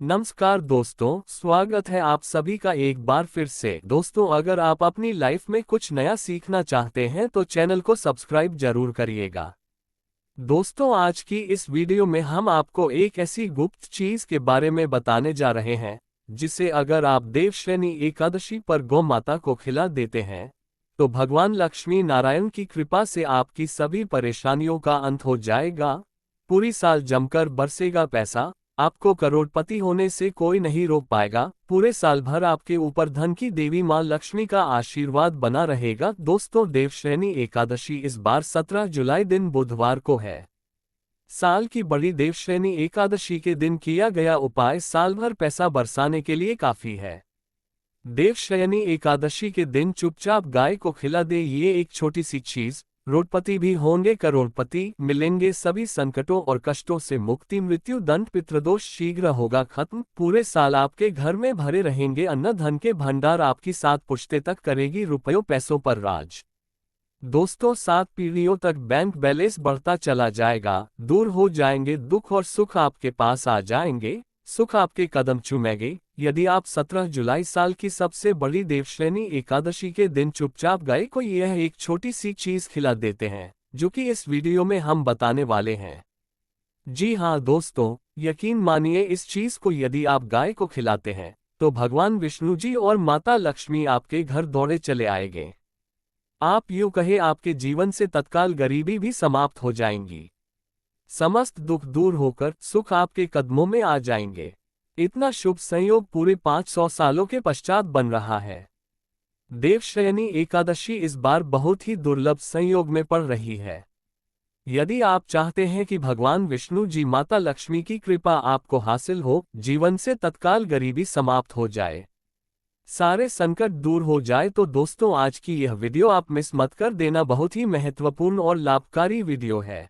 नमस्कार दोस्तों, स्वागत है आप सभी का एक बार फिर से। दोस्तों, अगर आप अपनी लाइफ में कुछ नया सीखना चाहते हैं तो चैनल को सब्सक्राइब जरूर करिएगा। दोस्तों, आज की इस वीडियो में हम आपको एक ऐसी गुप्त चीज के बारे में बताने जा रहे हैं जिसे अगर आप देवश्रेणी एकादशी पर गौ माता को खिला देते हैं तो भगवान लक्ष्मी नारायण की कृपा से आपकी सभी परेशानियों का अंत हो जाएगा। पूरी साल जमकर बरसेगा पैसा, आपको करोड़पति होने से कोई नहीं रोक पाएगा। पूरे साल भर आपके ऊपर धन की देवी मां लक्ष्मी का आशीर्वाद बना रहेगा। दोस्तों, देवश्रेणी एकादशी इस बार 17 जुलाई दिन बुधवार को है। साल की बड़ी देवश्रेणी एकादशी के दिन किया गया उपाय साल भर पैसा बरसाने के लिए काफी है। देवश्रेणी एकादशी के दिन चुपचाप गाय को खिला दे ये एक छोटी सी चीज, रोडपति भी होंगे करोड़पति, मिलेंगे सभी संकटों और कष्टों से मुक्ति, मृत्यु दंड पितृदोष शीघ्र होगा खत्म। पूरे साल आपके घर में भरे रहेंगे अन्न धन के भंडार, आपकी 7 पुश्ते तक करेगी रुपयों पैसों पर राज। दोस्तों, 7 पीढ़ियों तक बैंक बैलेंस बढ़ता चला जाएगा, दूर हो जाएंगे दुख और सुख आपके पास आ जाएंगे, सुख आपके कदम चूमेंगे। यदि आप 17 जुलाई साल की सबसे बड़ी देवश्रेणी एकादशी के दिन चुपचाप गाय को यह एक छोटी सी चीज खिला देते हैं जो कि इस वीडियो में हम बताने वाले हैं। जी हाँ दोस्तों, यकीन मानिए, इस चीज को यदि आप गाय को खिलाते हैं तो भगवान विष्णु जी और माता लक्ष्मी आपके घर दौड़े चले आएंगे। आप यूं कहे आपके जीवन से तत्काल गरीबी भी समाप्त हो जाएंगी, समस्त दुख दूर होकर सुख आपके कदमों में आ जाएंगे। इतना शुभ संयोग पूरे 500 सालों के पश्चात बन रहा है। देवश्रेणी एकादशी इस बार बहुत ही दुर्लभ संयोग में पड़ रही है। यदि आप चाहते हैं कि भगवान विष्णु जी माता लक्ष्मी की कृपा आपको हासिल हो, जीवन से तत्काल गरीबी समाप्त हो जाए, सारे संकट दूर हो जाए, तो दोस्तों आज की यह वीडियो आप मिस मत कर देना। बहुत ही महत्वपूर्ण और लाभकारी वीडियो है।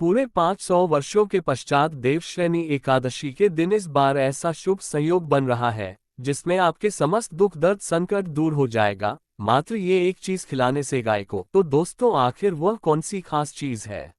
पूरे 500 वर्षों के पश्चात देवश्रेणी एकादशी के दिन इस बार ऐसा शुभ संयोग बन रहा है जिसमें आपके समस्त दुख दर्द संकट दूर हो जाएगा, मात्र ये एक चीज खिलाने से गाय को। तो दोस्तों, आखिर वह कौन सी खास चीज है,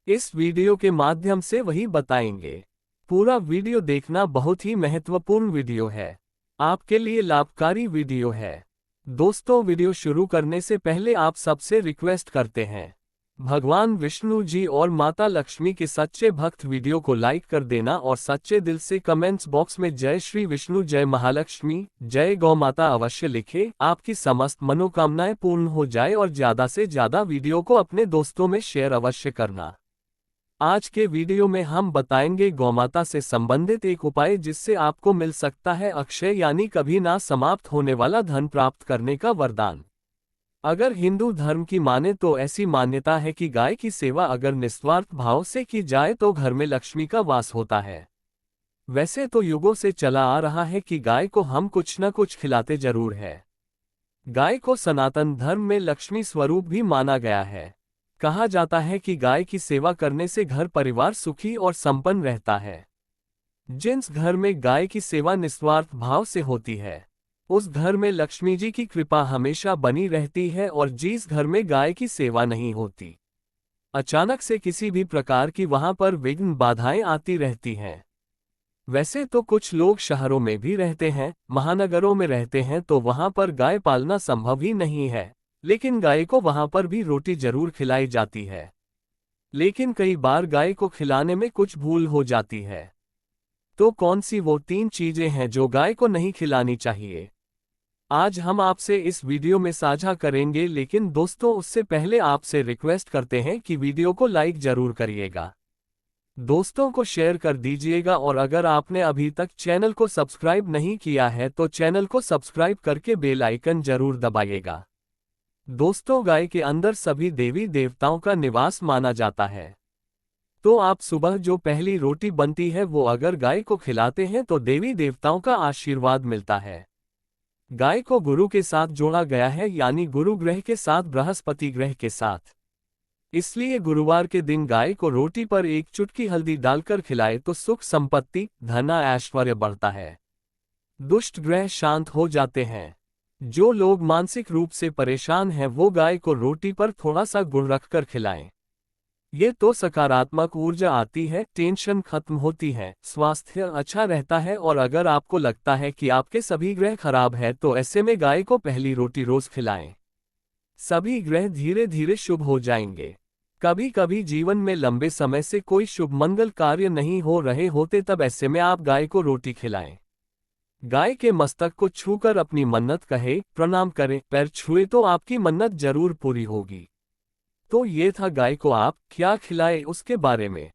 इस वीडियो के माध्यम से वही बताएंगे। पूरा वीडियो देखना, बहुत ही महत्वपूर्ण वीडियो है, आपके लिए लाभकारी वीडियो है। दोस्तों, वीडियो शुरू करने से पहले आप सबसे रिक्वेस्ट करते हैं, भगवान विष्णु जी और माता लक्ष्मी के सच्चे भक्त वीडियो को लाइक कर देना और सच्चे दिल से कमेंट्स बॉक्स में जय श्री विष्णु, जय महालक्ष्मी, जय गौ माता अवश्य लिखें। आपकी समस्त मनोकामनाएं पूर्ण हो जाए और ज्यादा से ज्यादा वीडियो को अपने दोस्तों में शेयर अवश्य करना। आज के वीडियो में हम बताएंगे गौमाता से संबंधित एक उपाय जिससे आपको मिल सकता है अक्षय यानी कभी ना समाप्त होने वाला धन प्राप्त करने का वरदान। अगर हिंदू धर्म की माने तो ऐसी मान्यता है कि गाय की सेवा अगर निस्वार्थ भाव से की जाए तो घर में लक्ष्मी का वास होता है। वैसे तो युगों से चला आ रहा है कि गाय को हम कुछ न कुछ खिलाते जरूर है। गाय को सनातन धर्म में लक्ष्मी स्वरूप भी माना गया है। कहा जाता है कि गाय की सेवा करने से घर परिवार सुखी और संपन्न रहता है। जिस घर में गाय की सेवा निस्वार्थ भाव से होती है उस घर में लक्ष्मी जी की कृपा हमेशा बनी रहती है, और जिस घर में गाय की सेवा नहीं होती, अचानक से किसी भी प्रकार की वहां पर विघ्न बाधाएं आती रहती हैं। वैसे तो कुछ लोग शहरों में भी रहते हैं, महानगरों में रहते हैं, तो वहां पर गाय पालना संभव ही नहीं है, लेकिन गाय को वहां पर भी रोटी जरूर खिलाई जाती है। लेकिन कई बार गाय को खिलाने में कुछ भूल हो जाती है। तो कौन सी वो 3 चीजें हैं जो गाय को नहीं खिलानी चाहिए, आज हम आपसे इस वीडियो में साझा करेंगे। लेकिन दोस्तों, उससे पहले आपसे रिक्वेस्ट करते हैं कि वीडियो को लाइक जरूर करिएगा, दोस्तों को शेयर कर दीजिएगा, और अगर आपने अभी तक चैनल को सब्सक्राइब नहीं किया है तो चैनल को सब्सक्राइब करके बेल आइकन जरूर दबाइएगा। दोस्तों, गाय के अंदर सभी देवी देवताओं का निवास माना जाता है, तो आप सुबह जो पहली रोटी बनती है वो अगर गाय को खिलाते हैं तो देवी देवताओं का आशीर्वाद मिलता है। गाय को गुरु के साथ जोड़ा गया है, यानी गुरु ग्रह के साथ, बृहस्पति ग्रह के साथ। इसलिए गुरुवार के दिन गाय को रोटी पर एक चुटकी हल्दी डालकर खिलाए तो सुख संपत्ति धन ऐश्वर्य बढ़ता है, दुष्ट ग्रह शांत हो जाते हैं। जो लोग मानसिक रूप से परेशान हैं वो गाय को रोटी पर थोड़ा सा गुड़ रखकर खिलाएं। ये तो सकारात्मक ऊर्जा आती है, टेंशन खत्म होती है, स्वास्थ्य अच्छा रहता है। और अगर आपको लगता है कि आपके सभी ग्रह खराब है तो ऐसे में गाय को पहली रोटी रोज खिलाएं। सभी ग्रह धीरे धीरे शुभ हो जाएंगे। कभी कभी जीवन में लंबे समय से कोई शुभ मंगल कार्य नहीं हो रहे होते, तब ऐसे में आप गाय को रोटी खिलाएं। गाय के मस्तक को छूकर अपनी मन्नत कहे, प्रणाम करें, पैर छुए तो आपकी मन्नत जरूर पूरी होगी। तो ये था गाय को आप क्या खिलाए उसके बारे में।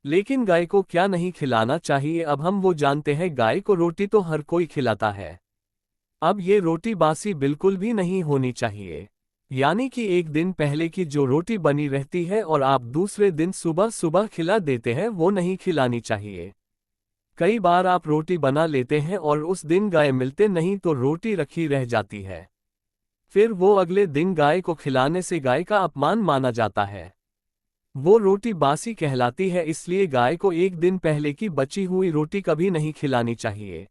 लेकिन गाय को क्या नहीं खिलाना चाहिए, अब हम वो जानते हैं। गाय को रोटी तो हर कोई खिलाता है। अब ये रोटी बासी बिल्कुल भी नहीं होनी चाहिए। यानी कि एक दिन पहले की जो रोटी बनी रहती है और आप दूसरे दिन सुबह सुबह खिला देते हैं, वो नहीं खिलानी चाहिए। कई बार आप रोटी बना लेते हैं और उस दिन गाय मिलते नहीं तो रोटी रखी रह जाती है। फिर वो अगले दिन गाय को खिलाने से गाय का अपमान माना जाता है। वो रोटी बासी कहलाती है, इसलिए गाय को एक दिन पहले की बची हुई रोटी कभी नहीं खिलानी चाहिए।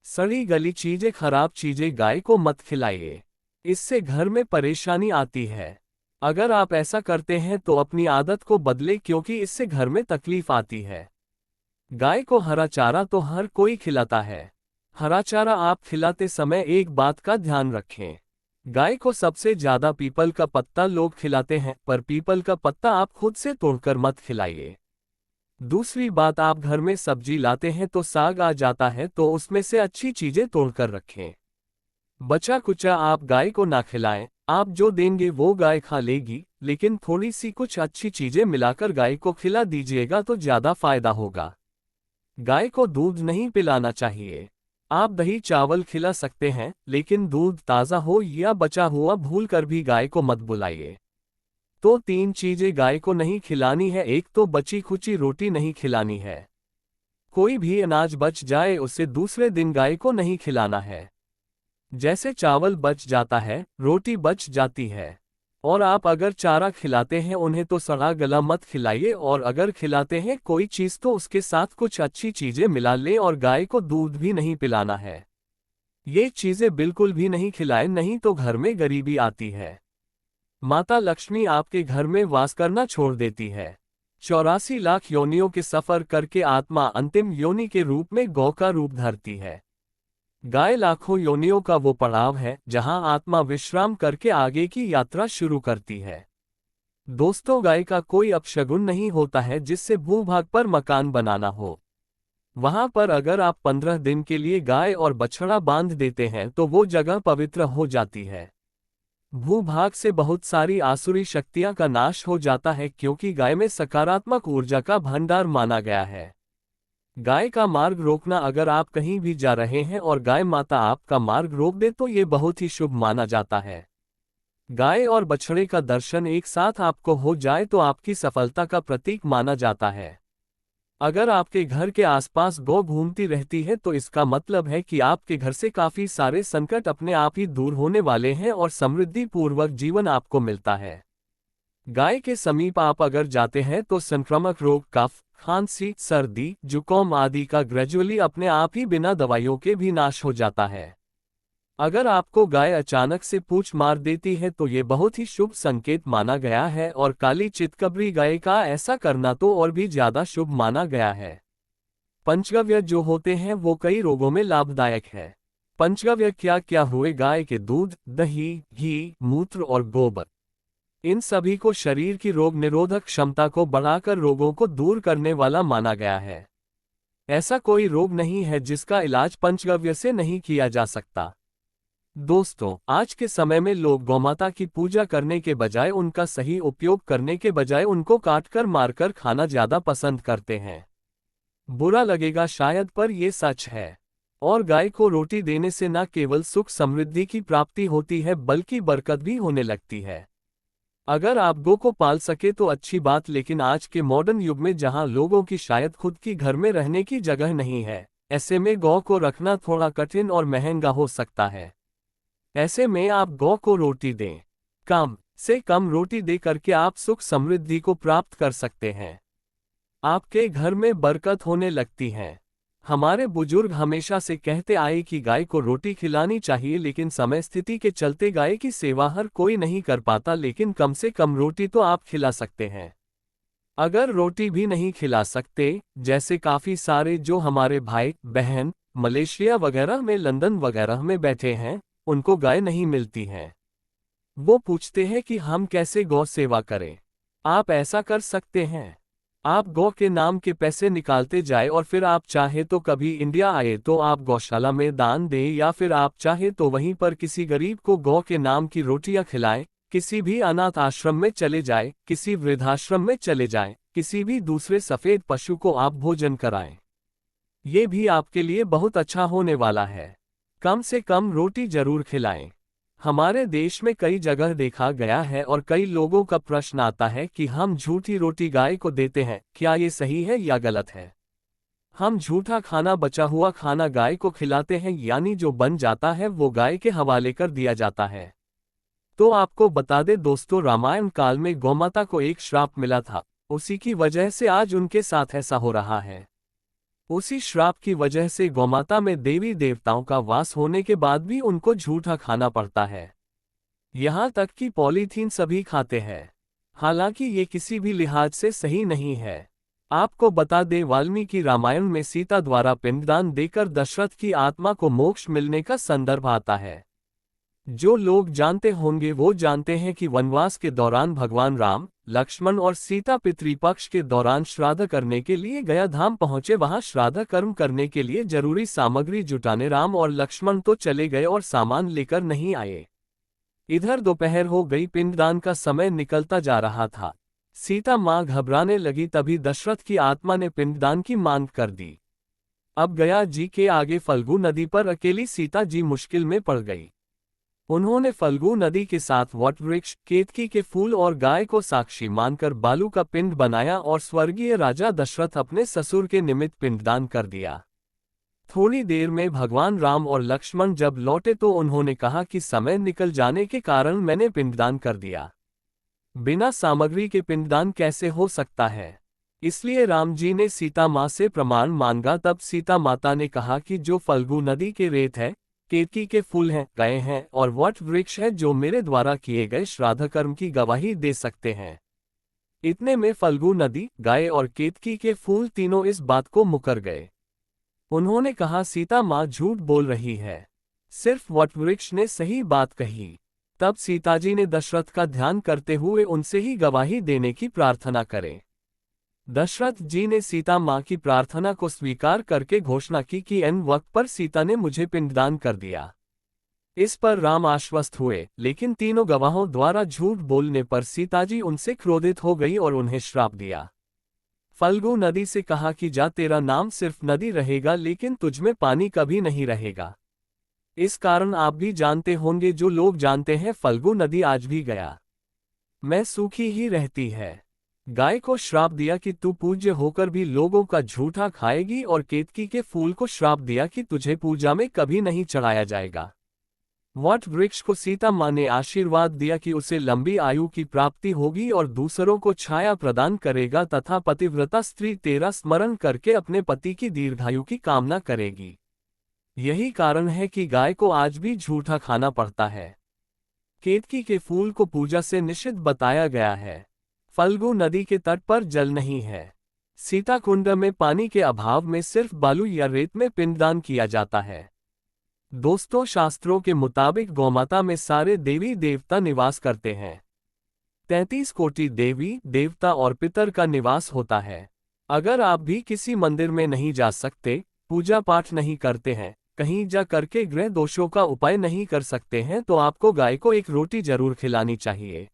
सड़ी गली चीजें, खराब चीजें गाय को मत खिलाइए, इससे घर में परेशानी आती है। अगर आप ऐसा करते हैं तो अपनी आदत को बदले, क्योंकि इससे घर में तकलीफ आती है। गाय को हरा चारा तो हर कोई खिलाता है। हरा चारा आप खिलाते समय एक बात का ध्यान रखें। गाय को सबसे ज्यादा पीपल का पत्ता लोग खिलाते हैं, पर पीपल का पत्ता आप खुद से तोड़कर मत खिलाइए। दूसरी बात, आप घर में सब्जी लाते हैं तो साग आ जाता है तो उसमें से अच्छी चीजें तोड़कर रखें। बचा कुचा आप गाय को ना खिलाएं। आप जो देंगे वो गाय खा लेगी, लेकिन थोड़ी सी कुछ अच्छी चीजें मिलाकर गाय को खिला दीजिएगा तो ज्यादा फायदा होगा। गाय को दूध नहीं पिलाना चाहिए। आप दही चावल खिला सकते हैं, लेकिन दूध ताज़ा हो या बचा हुआ भूलकर भी गाय को मत बुलाइए। तो 3 चीजें गाय को नहीं खिलानी है। एक तो बची खुची रोटी नहीं खिलानी है। कोई भी अनाज बच जाए उसे दूसरे दिन गाय को नहीं खिलाना है। जैसे चावल बच जाता है, रोटी बच जाती है। और आप अगर चारा खिलाते हैं उन्हें तो सड़ा गला मत खिलाइए, और अगर खिलाते हैं कोई चीज़ तो उसके साथ कुछ अच्छी चीज़ें मिला लें। और गाय को दूध भी नहीं पिलाना है। ये चीज़ें बिल्कुल भी नहीं खिलाएं, नहीं तो घर में गरीबी आती है। माता लक्ष्मी आपके घर में वास करना छोड़ देती है। 84 लाख योनियों के सफर करके आत्मा अंतिम योनि के रूप में गौ का रूप धरती है। गाय लाखों योनियों का वो पड़ाव है जहां आत्मा विश्राम करके आगे की यात्रा शुरू करती है। दोस्तों, गाय का कोई अपशगुन नहीं होता है जिससे भूभाग पर मकान बनाना हो। वहां पर अगर आप 15 दिन के लिए गाय और बछड़ा बांध देते हैं तो वो जगह पवित्र हो जाती है। भूभाग से बहुत सारी आसुरी शक्तियां का नाश हो जाता है, क्योंकि गाय में सकारात्मक ऊर्जा का भंडार माना गया है। गाय का मार्ग रोकना, अगर आप कहीं भी जा रहे हैं और गाय माता आपका मार्ग रोक दे तो ये बहुत ही शुभ माना जाता है। गाय और बछड़े का दर्शन एक साथ आपको हो जाए तो आपकी सफलता का प्रतीक माना जाता है। अगर आपके घर के आसपास गौ घूमती रहती है तो इसका मतलब है कि आपके घर से काफी सारे संकट अपने आप ही दूर होने वाले हैं और समृद्धि पूर्वक जीवन आपको मिलता है। गाय के समीप आप अगर जाते हैं तो संक्रामक रोग, कफ, खांसी, सर्दी, जुकाम आदि का ग्रेजुअली अपने आप ही बिना दवाइयों के भी नाश हो जाता है। अगर आपको गाय अचानक से पूंछ मार देती है तो ये बहुत ही शुभ संकेत माना गया है, और काली चितकबरी गाय का ऐसा करना तो और भी ज्यादा शुभ माना गया है। पंचगव्य जो होते हैं वो कई रोगों में लाभदायक है। पंचगव्य क्या क्या हुए? गाय के दूध, दही, घी, मूत्र और गोबर। इन सभी को शरीर की रोग निरोधक क्षमता को बढ़ाकर रोगों को दूर करने वाला माना गया है। ऐसा कोई रोग नहीं है जिसका इलाज पंचगव्य से नहीं किया जा सकता। दोस्तों, आज के समय में लोग गौमाता की पूजा करने के बजाय, उनका सही उपयोग करने के बजाय उनको काटकर मारकर खाना ज्यादा पसंद करते हैं। बुरा लगेगा शायद, पर ये सच है। और गाय को रोटी देने से न केवल सुख समृद्धि की प्राप्ति होती है बल्कि बरकत भी होने लगती है। अगर आप गौ को पाल सके तो अच्छी बात, लेकिन आज के मॉडर्न युग में जहां लोगों की शायद खुद की घर में रहने की जगह नहीं है, ऐसे में गौ को रखना थोड़ा कठिन और महंगा हो सकता है। ऐसे में आप गौ को रोटी दें। कम से कम रोटी दे करके आप सुख समृद्धि को प्राप्त कर सकते हैं। आपके घर में बरकत होने लगती है। हमारे बुजुर्ग हमेशा से कहते आए कि गाय को रोटी खिलानी चाहिए, लेकिन समय स्थिति के चलते गाय की सेवा हर कोई नहीं कर पाता, लेकिन कम से कम रोटी तो आप खिला सकते हैं। अगर रोटी भी नहीं खिला सकते, जैसे काफी सारे जो हमारे भाई बहन मलेशिया वगैरह में, लंदन वगैरह में बैठे हैं, उनको गाय नहीं मिलती हैं। वो पूछते हैं कि हम कैसे गौ सेवा करें। आप ऐसा कर सकते हैं। आप गौ के नाम के पैसे निकालते जाए और फिर आप चाहे तो कभी इंडिया आए तो आप गौशाला में दान दें, या फिर आप चाहे तो वहीं पर किसी गरीब को गौ के नाम की रोटियां खिलाएं। किसी भी अनाथ आश्रम में चले जाए, किसी वृद्धाश्रम में चले जाएं, किसी भी दूसरे सफेद पशु को आप भोजन कराएं। ये भी आपके लिए बहुत अच्छा होने वाला है। कम से कम रोटी जरूर खिलाएं। हमारे देश में कई जगह देखा गया है और कई लोगों का प्रश्न आता है कि हम झूठी रोटी गाय को देते हैं, क्या ये सही है या गलत है? हम झूठा खाना, बचा हुआ खाना गाय को खिलाते हैं, यानी जो बन जाता है वो गाय के हवाले कर दिया जाता है। तो आपको बता दे दोस्तों, रामायण काल में गौमाता को एक श्राप मिला था, उसी की वजह से आज उनके साथ ऐसा हो रहा है। उसी श्राप की वजह से गौमाता में देवी देवताओं का वास होने के बाद भी उनको झूठा खाना पड़ता है। यहाँ तक कि पॉलीथीन सभी खाते हैं। हालांकि ये किसी भी लिहाज से सही नहीं है। आपको बता दें, वाल्मीकि रामायण में सीता द्वारा पिंडदान देकर दशरथ की आत्मा को मोक्ष मिलने का संदर्भ आता है। जो लोग जानते होंगे वो जानते हैं कि वनवास के दौरान भगवान राम, लक्ष्मण और सीता पितृपक्ष के दौरान श्राद्ध करने के लिए गया धाम पहुंचे। वहां श्राद्ध कर्म करने के लिए जरूरी सामग्री जुटाने राम और लक्ष्मण तो चले गए और सामान लेकर नहीं आए। इधर दोपहर हो गई, पिंडदान का समय निकलता जा रहा था। सीता मां घबराने लगी, तभी दशरथ की आत्मा ने पिंडदान की मांग कर दी। अब गया जी के आगे फल्गु नदी पर अकेली सीता जी मुश्किल में पड़ गई। उन्होंने फल्गु नदी के साथ वटवृक्ष, केतकी के फूल और गाय को साक्षी मानकर बालू का पिंड बनाया और स्वर्गीय राजा दशरथ अपने ससुर के निमित्त पिंडदान कर दिया। थोड़ी देर में भगवान राम और लक्ष्मण जब लौटे तो उन्होंने कहा कि समय निकल जाने के कारण मैंने पिंडदान कर दिया। बिना सामग्री के पिंडदान कैसे हो सकता है? इसलिए राम जी ने सीता माँ से प्रमाण मांगा। तब सीता माता ने कहा कि जो फल्गु नदी के रेत है, केतकी के फूल हैं, गाय हैं और वट वृक्ष है, जो मेरे द्वारा किए गए श्राद्ध कर्म की गवाही दे सकते हैं। इतने में फल्गु नदी, गाय और केतकी के फूल तीनों इस बात को मुकर गए। उन्होंने कहा, सीता माँ झूठ बोल रही है, सिर्फ वट वृक्ष ने सही बात कही। तब सीताजी ने दशरथ का ध्यान करते हुए उनसे ही गवाही देने की प्रार्थना करें। दशरथ जी ने सीता माँ की प्रार्थना को स्वीकार करके घोषणा की कि एन वक्त पर सीता ने मुझे पिंडदान कर दिया। इस पर राम आश्वस्त हुए, लेकिन तीनों गवाहों द्वारा झूठ बोलने पर सीताजी उनसे क्रोधित हो गई और उन्हें श्राप दिया। फल्गु नदी से कहा कि जा, तेरा नाम सिर्फ नदी रहेगा, लेकिन तुझमें पानी कभी नहीं रहेगा। इस कारण आप भी जानते होंगे, जो लोग जानते हैं, फल्गु नदी आज भी गया में सूखी ही रहती है। गाय को श्राप दिया कि तू पूज्य होकर भी लोगों का झूठा खाएगी, और केतकी के फूल को श्राप दिया कि तुझे पूजा में कभी नहीं चढ़ाया जाएगा। वट वृक्ष को सीता माँ ने आशीर्वाद दिया कि उसे लंबी आयु की प्राप्ति होगी और दूसरों को छाया प्रदान करेगा, तथा पतिव्रता स्त्री तेरा स्मरण करके अपने पति की दीर्घायु की कामना करेगी। यही कारण है कि गाय को आज भी झूठा खाना पड़ता है। केतकी के फूल को पूजा से निषिद्ध बताया गया है। फल्गु नदी के तट पर जल नहीं है। सीता कुंड में पानी के अभाव में सिर्फ बालू या रेत में पिंडदान किया जाता है। दोस्तों, शास्त्रों के मुताबिक गौमाता में सारे देवी देवता निवास करते हैं। 33 कोटि देवी देवता और पितर का निवास होता है। अगर आप भी किसी मंदिर में नहीं जा सकते, पूजा पाठ नहीं करते हैं, कहीं जा करके ग्रह दोषों का उपाय नहीं कर सकते हैं, तो आपको गाय को एक रोटी जरूर खिलानी चाहिए।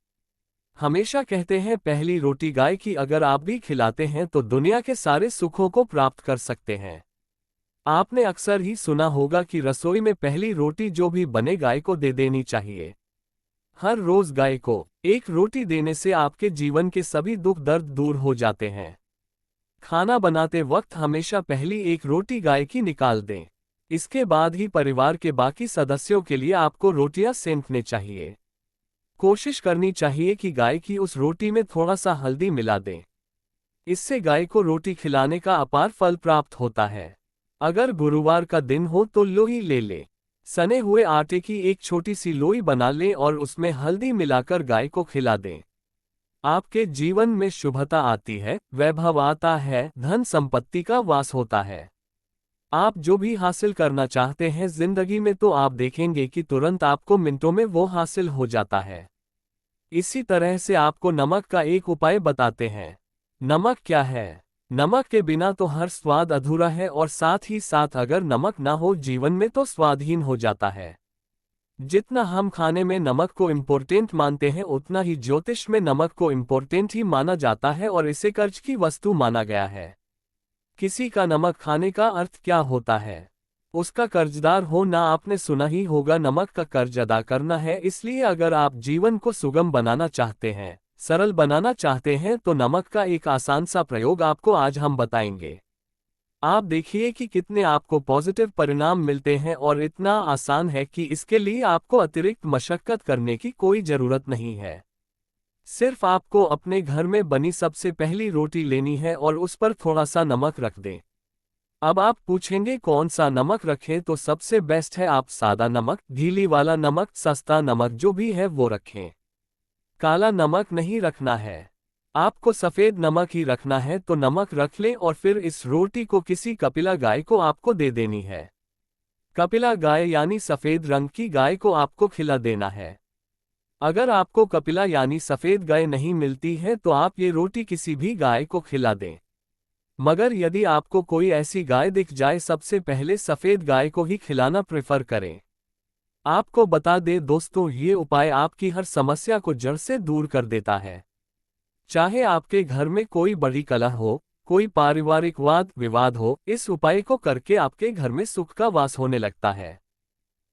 हमेशा कहते हैं, पहली रोटी गाय की अगर आप भी खिलाते हैं तो दुनिया के सारे सुखों को प्राप्त कर सकते हैं। आपने अक्सर ही सुना होगा कि रसोई में पहली रोटी जो भी बने गाय को दे देनी चाहिए। हर रोज गाय को एक रोटी देने से आपके जीवन के सभी दुख दर्द दूर हो जाते हैं। खाना बनाते वक्त हमेशा पहली एक रोटी गाय की निकाल दें। इसके बाद ही परिवार के बाकी सदस्यों के लिए आपको रोटियां सेंकने चाहिए। कोशिश करनी चाहिए कि गाय की उस रोटी में थोड़ा सा हल्दी मिला दें। इससे गाय को रोटी खिलाने का अपार फल प्राप्त होता है। अगर गुरुवार का दिन हो तो लोई ले लें। सने हुए आटे की एक छोटी सी लोई बना लें और उसमें हल्दी मिलाकर गाय को खिला दें। आपके जीवन में शुभता आती है, वैभव आता है, धन संपत्ति का वास होता है। आप जो भी हासिल करना चाहते हैं जिंदगी में तो आप देखेंगे कि तुरंत आपको मिनटों में वो हासिल हो जाता है। इसी तरह से आपको नमक का एक उपाय बताते हैं। नमक क्या है? नमक के बिना तो हर स्वाद अधूरा है और साथ ही साथ अगर नमक ना हो जीवन में तो स्वादहीन हो जाता है। जितना हम खाने में नमक को इम्पोर्टेंट मानते हैं उतना ही ज्योतिष में नमक को इम्पोर्टेंट ही माना जाता है और इसे कर्ज की वस्तु माना गया है। किसी का नमक खाने का अर्थ क्या होता है? उसका कर्जदार हो ना। आपने सुना ही होगा नमक का कर्ज अदा करना है। इसलिए अगर आप जीवन को सुगम बनाना चाहते हैं, सरल बनाना चाहते हैं तो नमक का एक आसान सा प्रयोग आपको आज हम बताएंगे। आप देखिए कि कितने आपको पॉजिटिव परिणाम मिलते हैं और इतना आसान है कि इसके लिए आपको अतिरिक्त मशक्कत करने की कोई जरूरत नहीं है। सिर्फ आपको अपने घर में बनी सबसे पहली रोटी लेनी है और उस पर थोड़ा सा नमक रख दें। अब आप पूछेंगे कौन सा नमक रखें, तो सबसे बेस्ट है आप सादा नमक, ढीली वाला नमक, सस्ता नमक जो भी है वो रखें। काला नमक नहीं रखना है, आपको सफ़ेद नमक ही रखना है। तो नमक रख लें और फिर इस रोटी को किसी कपिला गाय को आपको दे देनी है। कपिला गाय यानी सफ़ेद रंग की गाय को आपको खिला देना है। अगर आपको कपिला यानी सफ़ेद गाय नहीं मिलती है तो आप ये रोटी किसी भी गाय को खिला दें। मगर यदि आपको कोई ऐसी गाय दिख जाए सबसे पहले सफ़ेद गाय को ही खिलाना प्रेफर करें। आपको बता दें दोस्तों, ये उपाय आपकी हर समस्या को जड़ से दूर कर देता है। चाहे आपके घर में कोई बड़ी कलह हो, कोई पारिवारिक वाद विवाद हो, इस उपाय को करके आपके घर में सुख का वास होने लगता है।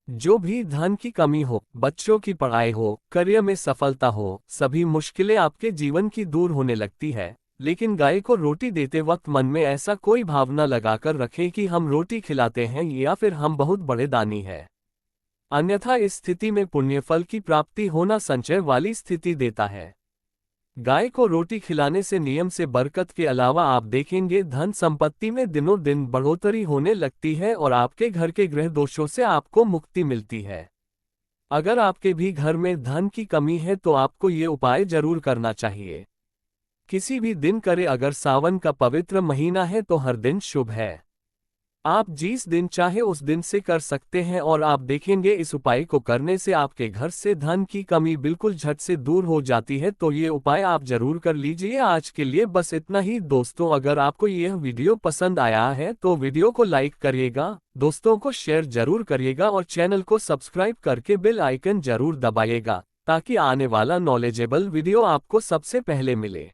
जो भी धन की कमी हो, बच्चों की पढ़ाई हो, करियर में सफलता हो, सभी मुश्किलें आपके जीवन की दूर होने लगती है। लेकिन गाय को रोटी देते वक्त मन में ऐसा कोई भावना लगाकर रखें कि हम रोटी खिलाते हैं या फिर हम बहुत बड़े दानी हैं। अन्यथा इस स्थिति में पुण्यफल की प्राप्ति होना संचय वाली स्थिति देता है। गाय को रोटी खिलाने से नियम से बरकत के अलावा आप देखेंगे धन संपत्ति में दिनों दिन बढ़ोतरी होने लगती है और आपके घर के ग्रह दोषों से आपको मुक्ति मिलती है। अगर आपके भी घर में धन की कमी है तो आपको ये उपाय जरूर करना चाहिए। किसी भी दिन करे, अगर सावन का पवित्र महीना है तो हर दिन शुभ है। आप जिस दिन चाहे उस दिन से कर सकते हैं और आप देखेंगे इस उपाय को करने से आपके घर से धन की कमी बिल्कुल झट से दूर हो जाती है। तो ये उपाय आप जरूर कर लीजिए। आज के लिए बस इतना ही दोस्तों। अगर आपको यह वीडियो पसंद आया है तो वीडियो को लाइक करिएगा, दोस्तों को शेयर जरूर करिएगा और चैनल को सब्सक्राइब करके बेल आइकन जरूर दबाइएगा ताकि आने वाला नॉलेजेबल वीडियो आपको सबसे पहले मिले।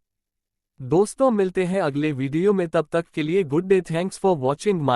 दोस्तों मिलते हैं अगले वीडियो में, तब तक के लिए good day. Thanks for watching my